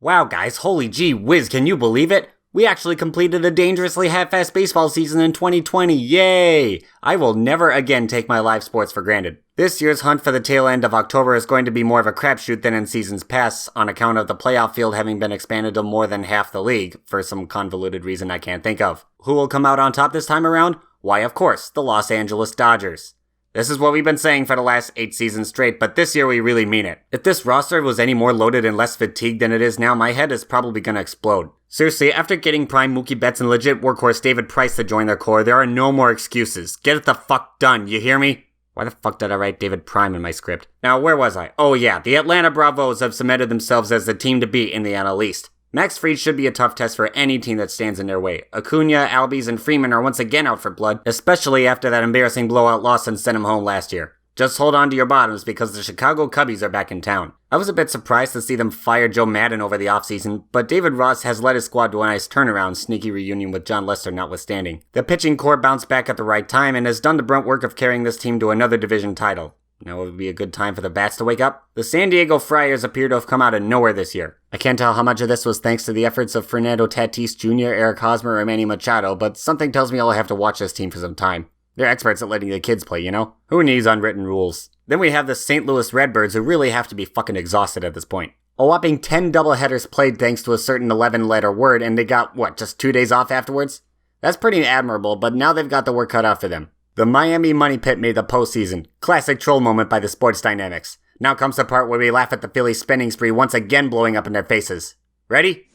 Wow guys, holy gee whiz, can you believe it? We actually completed a dangerously half-assed baseball season in 2020, yay! I will never again take my live sports for granted. This year's hunt for the tail end of October is going to be more of a crapshoot than in seasons past, on account of the playoff field having been expanded to more than half the league, for some convoluted reason I can't think of. Who will come out on top this time around? Why, of course, the Los Angeles Dodgers. This is what we've been saying for the last 8 seasons straight, but this year we really mean it. If this roster was any more loaded and less fatigued than it is now, my head is probably gonna explode. Seriously, after getting prime Mookie Betts and legit workhorse David Price to join their core, there are no more excuses. Get it the fuck done, you hear me? Why the fuck did I write David Prime in my script? Now, where was I? Oh yeah, the Atlanta Bravos have cemented themselves as the team to beat in the NL East. Max Fried should be a tough test for any team that stands in their way. Acuna, Albies, and Freeman are once again out for blood, especially after that embarrassing blowout loss and sent him home last year. Just hold on to your bottoms because the Chicago Cubbies are back in town. I was a bit surprised to see them fire Joe Maddon over the offseason, but David Ross has led his squad to a nice turnaround, sneaky reunion with John Lester notwithstanding. The pitching core bounced back at the right time and has done the brunt work of carrying this team to another division title. Now would be a good time for the bats to wake up. The San Diego Friars appear to have come out of nowhere this year. I can't tell how much of this was thanks to the efforts of Fernando Tatis Jr., Eric Hosmer, or Manny Machado, but something tells me I'll have to watch this team for some time. They're experts at letting the kids play, you know? Who needs unwritten rules? Then we have the St. Louis Redbirds, who really have to be fucking exhausted at this point. A whopping 10 doubleheaders played thanks to a certain 11-letter word, and they got, just 2 days off afterwards? That's pretty admirable, but now they've got the work cut out for them. The Miami Money Pit made the postseason. Classic troll moment by the Sports Dynamics. Now comes the part where we laugh at the Phillies spending spree once again blowing up in their faces. Ready?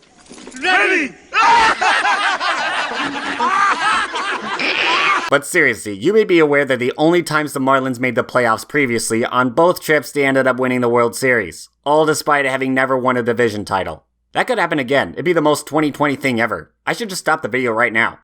Ready! But seriously, you may be aware that the only times the Marlins made the playoffs previously, on both trips they ended up winning the World Series. All despite having never won a division title. That could happen again. It'd be the most 2020 thing ever. I should just stop the video right now.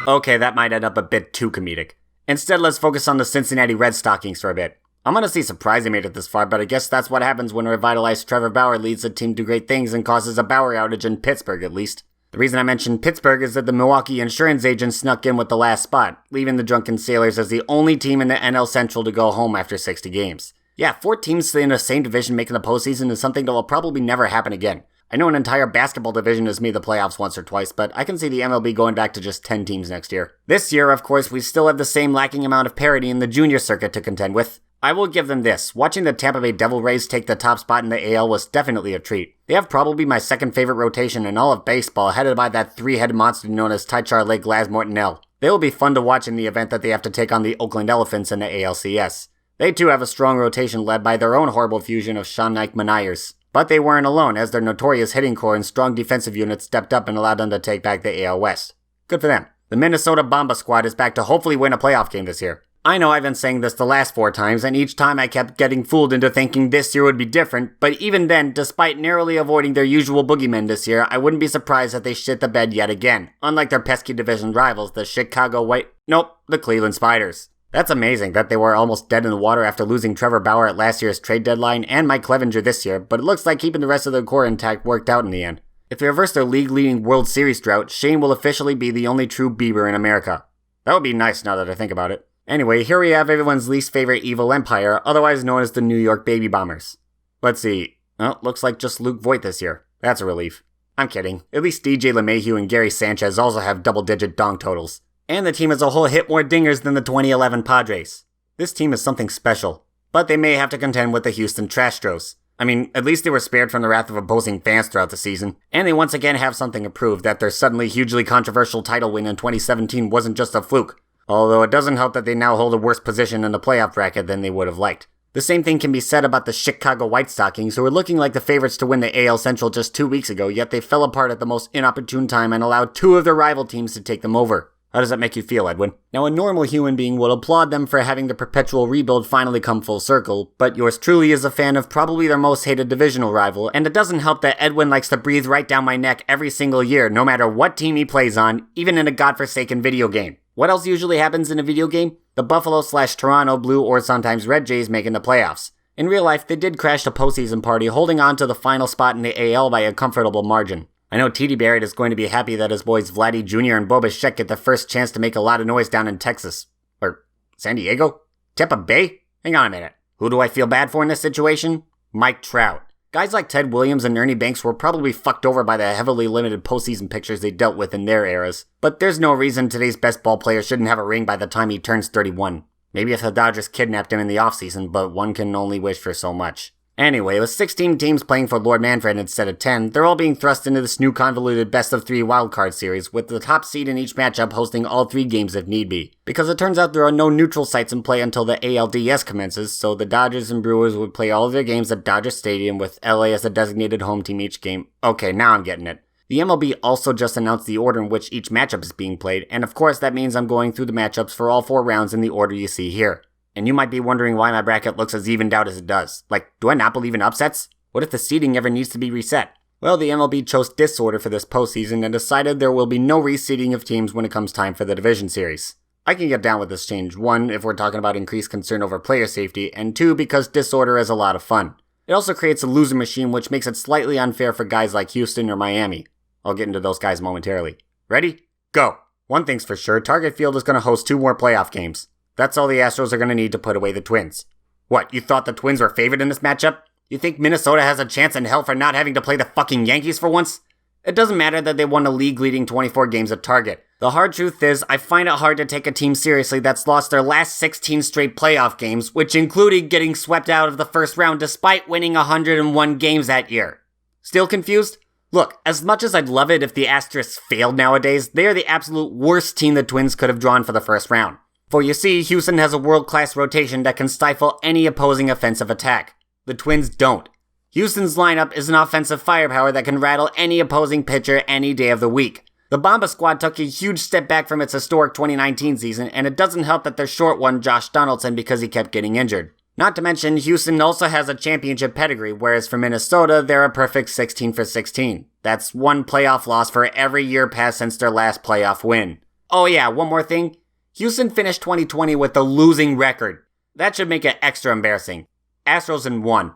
Okay, that might end up a bit too comedic. Instead, let's focus on the Cincinnati Red Stockings for a bit. I'm honestly surprised they made it this far, but I guess that's what happens when a revitalized Trevor Bauer leads the team to great things and causes a Bauer outage in Pittsburgh, at least. The reason I mentioned Pittsburgh is that the Milwaukee insurance agent snuck in with the last spot, leaving the Drunken Sailors as the only team in the NL Central to go home after 60 games. Yeah, 4 teams in the same division making the postseason is something that will probably never happen again. I know an entire basketball division has made the playoffs once or twice, but I can see the MLB going back to just 10 teams next year. This year, of course, we still have the same lacking amount of parity in the junior circuit to contend with. I will give them this. Watching the Tampa Bay Devil Rays take the top spot in the AL was definitely a treat. They have probably my second favorite rotation in all of baseball, headed by that 3-headed monster known as Tychar Lake Glasmortonell. They will be fun to watch in the event that they have to take on the Oakland Elephants in the ALCS. They too have a strong rotation led by their own horrible fusion of Sean Myers. But they weren't alone, as their notorious hitting core and strong defensive unit stepped up and allowed them to take back the AL West. Good for them. The Minnesota Bomba squad is back to hopefully win a playoff game this year. I know I've been saying this the last 4 times, and each time I kept getting fooled into thinking this year would be different, but even then, despite narrowly avoiding their usual boogeymen this year, I wouldn't be surprised if they shit the bed yet again, unlike their pesky division rivals, the Cleveland Spiders. That's amazing that they were almost dead in the water after losing Trevor Bauer at last year's trade deadline and Mike Clevenger this year, but it looks like keeping the rest of their core intact worked out in the end. If they reverse their league-leading World Series drought, Shane will officially be the only true Bieber in America. That would be nice now that I think about it. Anyway, here we have everyone's least favorite evil empire, otherwise known as the New York Baby Bombers. Let's see. Well, looks like just Luke Voigt this year. That's a relief. I'm kidding. At least DJ LeMahieu and Gary Sanchez also have double-digit dong totals. And the team as a whole hit more dingers than the 2011 Padres. This team is something special. But they may have to contend with the Houston Trastros. I mean, at least they were spared from the wrath of opposing fans throughout the season. And they once again have something to prove that their suddenly hugely controversial title win in 2017 wasn't just a fluke. Although it doesn't help that they now hold a worse position in the playoff bracket than they would have liked. The same thing can be said about the Chicago White Stockings, who were looking like the favorites to win the AL Central just 2 weeks ago, yet they fell apart at the most inopportune time and allowed 2 of their rival teams to take them over. How does that make you feel, Edwin? Now, a normal human being would applaud them for having the perpetual rebuild finally come full circle, but yours truly is a fan of probably their most hated divisional rival, and it doesn't help that Edwin likes to breathe right down my neck every single year, no matter what team he plays on, even in a godforsaken video game. What else usually happens in a video game? The Buffalo/Toronto Blue or sometimes Red Jays making the playoffs. In real life, they did crash the postseason party, holding on to the final spot in the AL by a comfortable margin. I know TD Barrett is going to be happy that his boys Vladdy Jr. and Bo Bichette get the first chance to make a lot of noise down in Texas. Or San Diego? Tampa Bay? Hang on a minute. Who do I feel bad for in this situation? Mike Trout. Guys like Ted Williams and Ernie Banks were probably fucked over by the heavily limited postseason pictures they dealt with in their eras. But there's no reason today's best ball player shouldn't have a ring by the time he turns 31. Maybe if the Dodgers kidnapped him in the offseason, but one can only wish for so much. Anyway, with 16 teams playing for Lord Manfred instead of 10, they're all being thrust into this new convoluted best-of-3 wildcard series, with the top seed in each matchup hosting all 3 games if need be. Because it turns out there are no neutral sites in play until the ALDS commences, so the Dodgers and Brewers would play all of their games at Dodger Stadium, with LA as a designated home team each game. Okay, now I'm getting it. The MLB also just announced the order in which each matchup is being played, and of course that means I'm going through the matchups for all 4 rounds in the order you see here. And you might be wondering why my bracket looks as evened out as it does. Like, do I not believe in upsets? What if the seeding ever needs to be reset? Well, the MLB chose disorder for this postseason and decided there will be no reseeding of teams when it comes time for the division series. I can get down with this change, 1, if we're talking about increased concern over player safety, and 2, because disorder is a lot of fun. It also creates a loser machine which makes it slightly unfair for guys like Houston or Miami. I'll get into those guys momentarily. Ready? Go! One thing's for sure, Target Field is going to host 2 more playoff games. That's all the Astros are going to need to put away the Twins. What, you thought the Twins were favored in this matchup? You think Minnesota has a chance in hell for not having to play the fucking Yankees for once? It doesn't matter that they won a league-leading 24 games at Target. The hard truth is, I find it hard to take a team seriously that's lost their last 16 straight playoff games, which included getting swept out of the first round despite winning 101 games that year. Still confused? Look, as much as I'd love it if the Astros failed nowadays, they are the absolute worst team the Twins could have drawn for the first round. For you see, Houston has a world-class rotation that can stifle any opposing offensive attack. The Twins don't. Houston's lineup is an offensive firepower that can rattle any opposing pitcher any day of the week. The Bomba squad took a huge step back from its historic 2019 season, and it doesn't help that their short one Josh Donaldson because he kept getting injured. Not to mention, Houston also has a championship pedigree, whereas for Minnesota, they're a perfect 16 for 16. That's 1 playoff loss for every year passed since their last playoff win. Oh yeah, one more thing. Houston finished 2020 with a losing record. That should make it extra embarrassing. Astros in 1.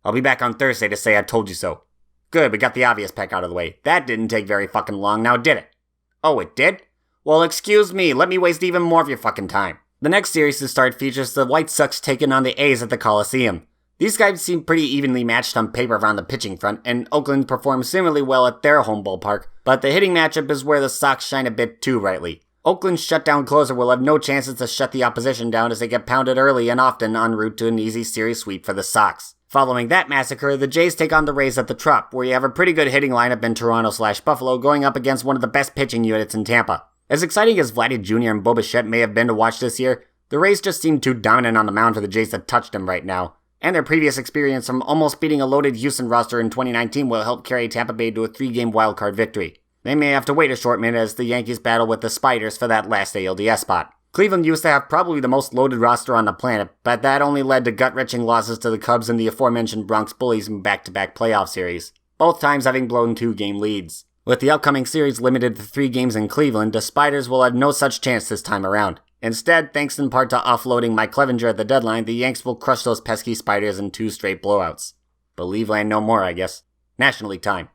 I'll be back on Thursday to say I told you so. Good, we got the obvious peck out of the way. That didn't take very fucking long, now did it? Oh, it did? Well, excuse me, let me waste even more of your fucking time. The next series to start features the White Sox taking on the A's at the Coliseum. These guys seem pretty evenly matched on paper on the pitching front, and Oakland performs similarly well at their home ballpark, but the hitting matchup is where the Sox shine a bit too brightly. Oakland's shutdown closer will have no chances to shut the opposition down as they get pounded early and often en route to an easy series sweep for the Sox. Following that massacre, the Jays take on the Rays at the Trop, where you have a pretty good hitting lineup in Toronto/Buffalo going up against one of the best pitching units in Tampa. As exciting as Vladdy Jr. and Bo Bichette may have been to watch this year, the Rays just seem too dominant on the mound for the Jays to touch them right now. And their previous experience from almost beating a loaded Houston roster in 2019 will help carry Tampa Bay to a 3-game wildcard victory. They may have to wait a short minute as the Yankees battle with the Spiders for that last ALDS spot. Cleveland used to have probably the most loaded roster on the planet, but that only led to gut-wrenching losses to the Cubs and the aforementioned Bronx Bullies in back-to-back playoff series, both times having blown 2-game leads. With the upcoming series limited to 3 games in Cleveland, the Spiders will have no such chance this time around. Instead, thanks in part to offloading Mike Clevenger at the deadline, the Yanks will crush those pesky Spiders in 2 straight blowouts. Believe land no more, I guess. National League time.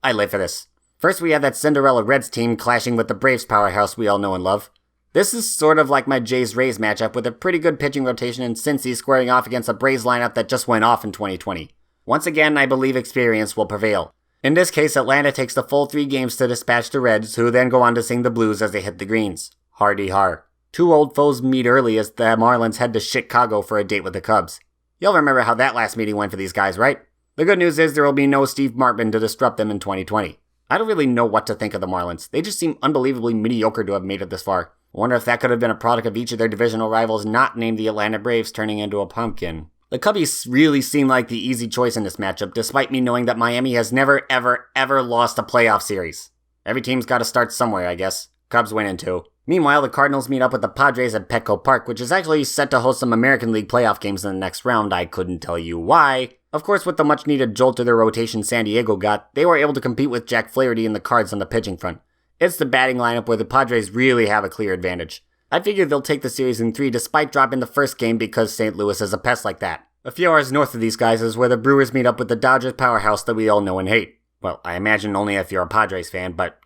I live for this. First, we have that Cinderella Reds team clashing with the Braves powerhouse we all know and love. This is sort of like my Jays-Rays matchup with a pretty good pitching rotation and Cincy squaring off against a Braves lineup that just went off in 2020. Once again, I believe experience will prevail. In this case, Atlanta takes the full 3 games to dispatch the Reds, who then go on to sing the blues as they hit the greens. Hardy har. 2 old foes meet early as the Marlins head to Chicago for a date with the Cubs. You'll remember how that last meeting went for these guys, right? The good news is there will be no Steve Martman to disrupt them in 2020. I don't really know what to think of the Marlins. They just seem unbelievably mediocre to have made it this far. I wonder if that could have been a product of each of their divisional rivals not named the Atlanta Braves turning into a pumpkin. The Cubbies really seem like the easy choice in this matchup, despite me knowing that Miami has never, ever lost a playoff series. Every team's got to start somewhere, I guess. Cubs win in 2. Meanwhile, the Cardinals meet up with the Padres at Petco Park, which is actually set to host some American League playoff games in the next round. I couldn't tell you why. Of course, with the much-needed jolt to their rotation San Diego got, they were able to compete with Jack Flaherty and the Cards on the pitching front. It's the batting lineup where the Padres really have a clear advantage. I figure they'll take the series in 3 despite dropping the first game because St. Louis is a pest like that. A few hours north of these guys is where the Brewers meet up with the Dodgers powerhouse that we all know and hate. Well, I imagine only if you're a Padres fan, but,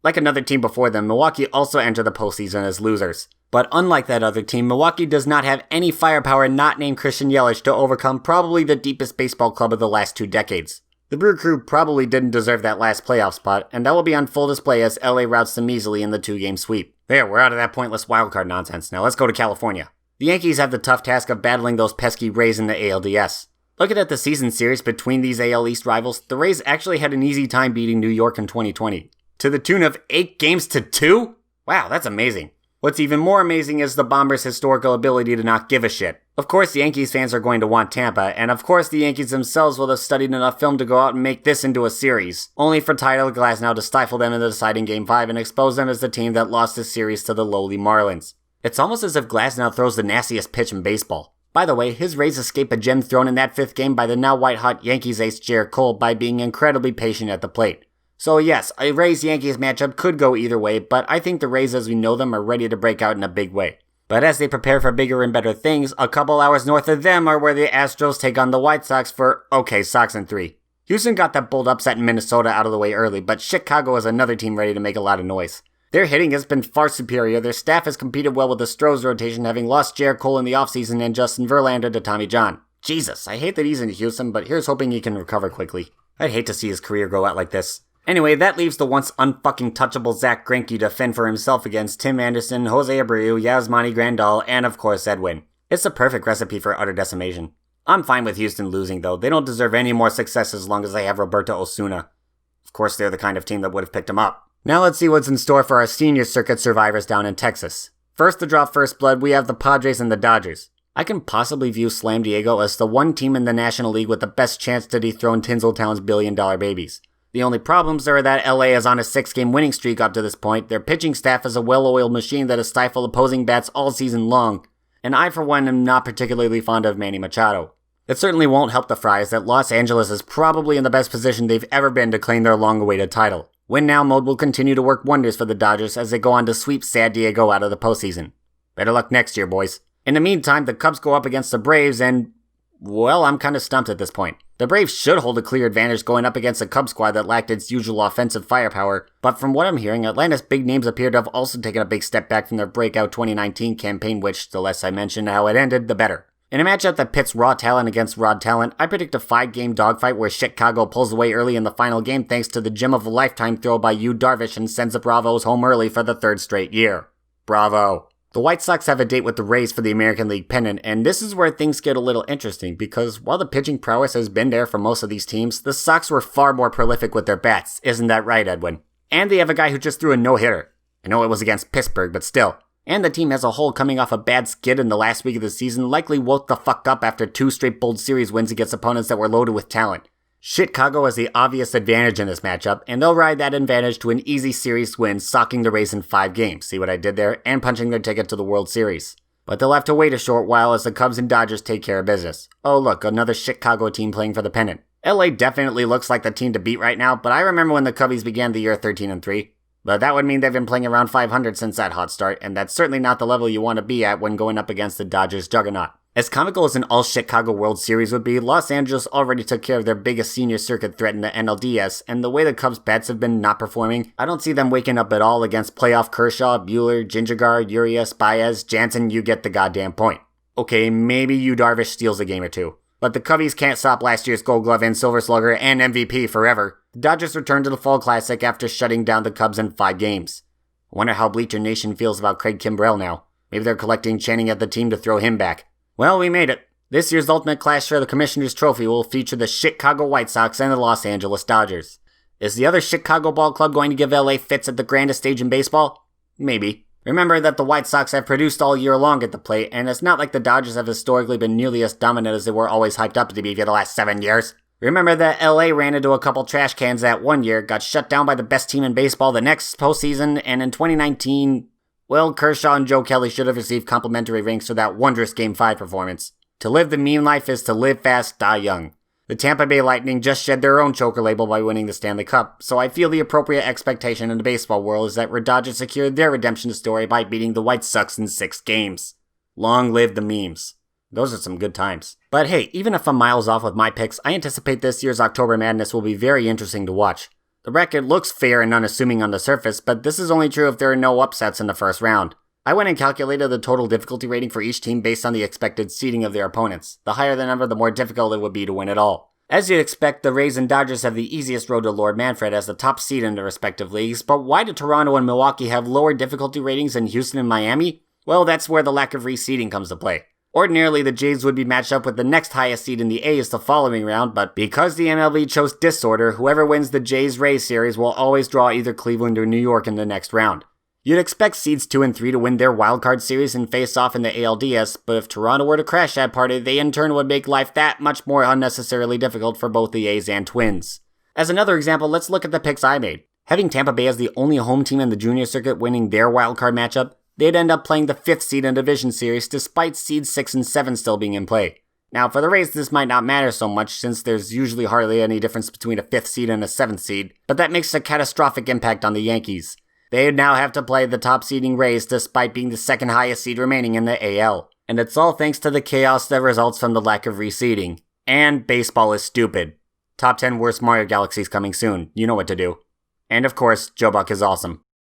Like another team before them, Milwaukee also entered the postseason as losers. But unlike that other team, Milwaukee does not have any firepower not named Christian Yelich to overcome probably the deepest baseball club of the last 2 decades. The Brew Crew probably didn't deserve that last playoff spot, and that will be on full display as LA routs them easily in the 2-game sweep. There, we're out of that pointless wildcard nonsense. Now let's go to California. The Yankees have the tough task of battling those pesky Rays in the ALDS. Looking at the season series between these AL East rivals, the Rays actually had an easy time beating New York in 2020. To the tune of 8-2? Wow, that's amazing. What's even more amazing is the Bombers' historical ability to not give a shit. Of course, the Yankees fans are going to want Tampa, and of course the Yankees themselves will have studied enough film to go out and make this into a series, only for Tyler Glasnow to stifle them in the deciding Game 5 and expose them as the team that lost this series to the lowly Marlins. It's almost as if Glasnow throws the nastiest pitch in baseball. By the way, his Rays escape a gem thrown in that 5th game by the now white-hot Yankees ace Jarrett Cole by being incredibly patient at the plate. So yes, a Rays-Yankees matchup could go either way, but I think the Rays as we know them are ready to break out in a big way. But as they prepare for bigger and better things, a couple hours north of them are where the Astros take on the White Sox for, Sox in 3. Houston got that bold upset in Minnesota out of the way early, but Chicago is another team ready to make a lot of noise. Their hitting has been far superior, their staff has competed well with the Stros rotation, having lost Jarrett Cole in the offseason and Justin Verlander to Tommy John. Jesus, I hate that he's in Houston, but here's hoping he can recover quickly. I'd hate to see his career go out like this. Anyway, that leaves the once unfucking touchable Zach Greinke to fend for himself against Tim Anderson, Jose Abreu, Yasmani Grandal, and of course Edwin. It's a perfect recipe for utter decimation. I'm fine with Houston losing though, they don't deserve any more success as long as they have Roberto Osuna. Of course they're the kind of team that would have picked him up. Now let's see what's in store for our senior circuit survivors down in Texas. First to draw first blood, we have the Padres and the Dodgers. I can possibly view Slam Diego as the one team in the National League with the best chance to dethrone Tinseltown's billion-dollar babies. The only problems are that LA is on a 6-game winning streak up to this point, their pitching staff is a well-oiled machine that has stifled opposing bats all season long, and I for one am not particularly fond of Manny Machado. It certainly won't help the Friars that Los Angeles is probably in the best position they've ever been to claim their long-awaited title. Win now mode will continue to work wonders for the Dodgers as they go on to sweep San Diego out of the postseason. Better luck next year, boys. In the meantime, the Cubs go up against the Braves and, well, I'm kinda stumped at this point. The Braves should hold a clear advantage going up against a Cubs squad that lacked its usual offensive firepower, but from what I'm hearing, Atlanta's big names appear to have also taken a big step back from their breakout 2019 campaign, which, the less I mention how it ended, the better. In a matchup that pits raw talent against raw talent, I predict a 5-game dogfight where Chicago pulls away early in the final game thanks to the gem of a lifetime throw by Yu Darvish and sends the Bravos home early for the 3rd straight year. Bravo. The White Sox have a date with the Rays for the American League pennant, and this is where things get a little interesting because while the pitching prowess has been there for most of these teams, the Sox were far more prolific with their bats. Isn't that right, Edwin? And they have a guy who just threw a no-hitter. I know it was against Pittsburgh, but still. And the team as a whole, coming off a bad skid in the last week of the season, likely woke the fuck up after 2 straight bold series wins against opponents that were loaded with talent. Chicago has the obvious advantage in this matchup, and they'll ride that advantage to an easy series win, socking the Rays in 5 games, see what I did there, and punching their ticket to the World Series. But they'll have to wait a short while as the Cubs and Dodgers take care of business. Oh look, another Chicago team playing for the pennant. LA definitely looks like the team to beat right now, but I remember when the Cubbies began the year 13-3. But that would mean they've been playing around 500 since that hot start, and that's certainly not the level you want to be at when going up against the Dodgers juggernaut. As comical as an all-Chicago World Series would be, Los Angeles already took care of their biggest senior circuit threat in the NLDS, and the way the Cubs' bats have been not performing, I don't see them waking up at all against playoff Kershaw, Buehler, Gingergaard, Urias, Baez, Jansen, you get the goddamn point. Okay, maybe Yu Darvish steals a game or two. But the Cubbies can't stop last year's Gold Glove and Silver Slugger and MVP forever. The Dodgers return to the Fall Classic after shutting down the Cubs in 5 games. I wonder how Bleacher Nation feels about Craig Kimbrell now. Maybe they're collecting chanting at the team to throw him back. Well, we made it. This year's Ultimate Clash for the Commissioner's Trophy will feature the Chicago White Sox and the Los Angeles Dodgers. Is the other Chicago ball club going to give LA fits at the grandest stage in baseball? Maybe. Remember that the White Sox have produced all year long at the plate, and it's not like the Dodgers have historically been nearly as dominant as they were always hyped up to be for the last 7 years. Remember that LA ran into a couple trash cans that one year, got shut down by the best team in baseball the next postseason, and in 2019... well, Kershaw and Joe Kelly should have received complimentary rings for that wondrous Game 5 performance. To live the meme life is to live fast, die young. The Tampa Bay Lightning just shed their own choker label by winning the Stanley Cup, so I feel the appropriate expectation in the baseball world is that Dodgers secured their redemption story by beating the White Sox in 6 games. Long live the memes. Those are some good times. But hey, even if I'm miles off with my picks, I anticipate this year's October Madness will be very interesting to watch. The bracket looks fair and unassuming on the surface, but this is only true if there are no upsets in the first round. I went and calculated the total difficulty rating for each team based on the expected seeding of their opponents. The higher the number, the more difficult it would be to win it all. As you'd expect, the Rays and Dodgers have the easiest road to Lord Manfred as the top seed in their respective leagues, but why do Toronto and Milwaukee have lower difficulty ratings than Houston and Miami? Well, that's where the lack of reseeding comes to play. Ordinarily, the Jays would be matched up with the next highest seed in the A's the following round, but because the MLB chose disorder, whoever wins the Jays-Rays series will always draw either Cleveland or New York in the next round. You'd expect seeds 2 and 3 to win their wildcard series and face off in the ALDS, but if Toronto were to crash that party, they in turn would make life that much more unnecessarily difficult for both the A's and Twins. As another example, let's look at the picks I made. Having Tampa Bay as the only home team in the junior circuit winning their wildcard matchup, they'd end up playing the 5th seed in the division series despite seeds 6 and 7 still being in play. Now, for the Rays, this might not matter so much since there's usually hardly any difference between a 5th seed and a 7th seed, but that makes a catastrophic impact on the Yankees. They now have to play the top seeding Rays despite being the second highest seed remaining in the AL. And it's all thanks to the chaos that results from the lack of reseeding. And baseball is stupid. Top 10 worst Mario Galaxies coming soon. You know what to do. And of course, Joe Buck is awesome.